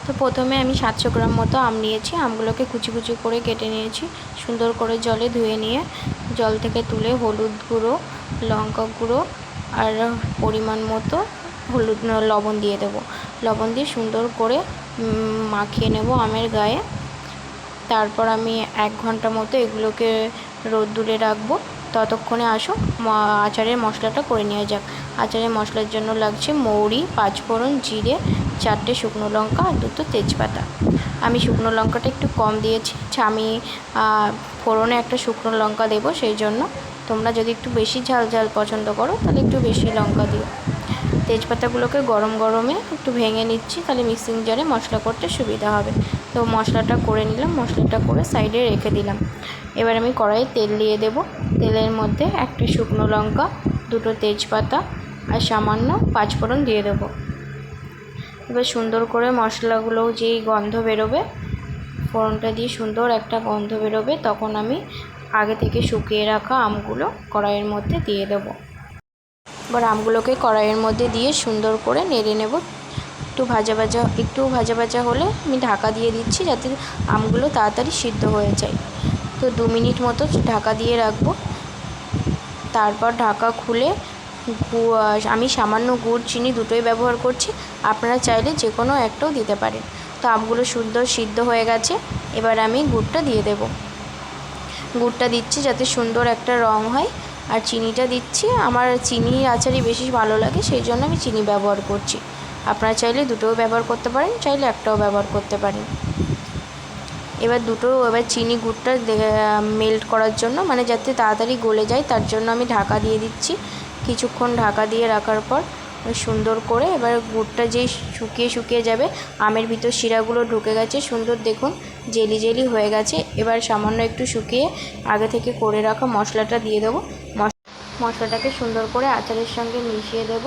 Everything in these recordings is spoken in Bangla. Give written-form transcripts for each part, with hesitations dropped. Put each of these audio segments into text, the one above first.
তো প্রথমে আমি 700 গ্রাম মতো আম নিয়েছি। আমগুলোকে কুচি কুচি করে কেটে নিয়েছি। সুন্দর করে জলে ধুয়ে নিয়ে জল থেকে তুলে হলুদ গুঁড়ো, লঙ্কা গুঁড়ো আর পরিমাণ মতো লবণ দিয়ে দেবো। লবণ দিয়ে সুন্দর করে মাখিয়ে নেব আমের গায়ে। তারপর আমি 1 ঘন্টা মতো এগুলোকে রোদ্দুরে রাখবো। ততক্ষণে আসো আচারের মশলাটা করে নেওয়া যাক। আচারের মশলার জন্য লাগছে মৌরি, 5 ফোড়ন, জিরে, 4টে শুকনো লঙ্কা আর 2টো তেজপাতা। আমি শুকনো লঙ্কাটা একটু কম দিয়েছি, আমি ফোড়নে একটা শুকনো লঙ্কা দেবো, সেই জন্য তোমরা যদি একটু বেশি ঝাল ঝাল পছন্দ করো তাহলে একটু বেশি লঙ্কা দিও। তেজপাতাগুলোকে গরম গরমে একটু ভেঙে নিচ্ছি, তাহলে মিক্সিং জারে মশলা করতে সুবিধা হবে। তো মশলাটা করে নিলাম, মশলাটা করে সাইডে রেখে দিলাম। এবার আমি কড়াইয়ে তেল দিয়ে দেব। তেলের মধ্যে 1টি শুকনো লঙ্কা, 2টো তেজপাতা আর সামান্য 5 ফোড়ন দিয়ে দেবো। এবার সুন্দর করে মশলাগুলো যেই গন্ধ বেরোবে, ফোড়নটা দিয়ে সুন্দর একটা গন্ধ বেরোবে, তখন আমি আগে থেকে শুকিয়ে রাখা আমগুলো কড়াইয়ের মধ্যে দিয়ে দেবো। এবার আমগুলোকে কড়াইয়ের মধ্যে দিয়ে সুন্দর করে নেড়ে নেব। একটু ভাজা ভাজা হলে আমি ঢাকা দিয়ে দিচ্ছি, যাতে আমগুলো তাড়াতাড়ি সিদ্ধ হয়ে যায়। তো 2 মিনিট মতো ঢাকা দিয়ে রাখবো। তারপর ঢাকা খুলে আমি সামান্য গুড়, চিনি দুটোই ব্যবহার করছি। আপনারা চাইলে যে কোনো একটাও দিতে পারেন। তো আমগুলো সুন্দর সিদ্ধ হয়ে গেছে। এবার আমি গুড়টা দিয়ে দেব। গুড়টা দিচ্ছি যাতে সুন্দর একটা রং হয়। আর চিনিটা দিচ্ছি, আমার চিনি আচারই বেশি ভালো লাগে, সেই জন্য আমি চিনি ব্যবহার করছি। আপনারা চাইলে দুটোও ব্যবহার করতে পারেন, চাইলে একটাও ব্যবহার করতে পারেন। এবার চিনি গুড়টা মেল্ট করার জন্য, মানে যাতে তাড়াতাড়ি গলে যায়, তার জন্য আমি ঢাকা দিয়ে দিচ্ছি। কিছুক্ষণ ঢাকা দিয়ে রাখার পর সুন্দর করে এবার গুড়টা যেই শুকিয়ে যাবে, আমের ভিতর শিরাগুলো ঢুকে গেছে, সুন্দর দেখুন জেলি জেলি হয়ে গেছে। এবার সামান্য একটু শুকিয়ে আগে থেকে করে রাখা মশলাটা দিয়ে দেবো। মশলাটাকে সুন্দর করে আচারের সঙ্গে মিশিয়ে দেব।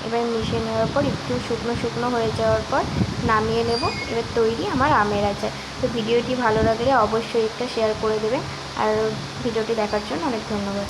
এবার মিশিয়ে নেওয়ার পর একটু শুকনো শুকনো হয়ে যাওয়ার পর নামিয়ে নেব। এবার তৈরি আমার আমের আচার। তো ভিডিওটি ভালো লাগলে অবশ্যই একটা শেয়ার করে দেবেন। আর ভিডিওটি দেখার জন্য অনেক ধন্যবাদ।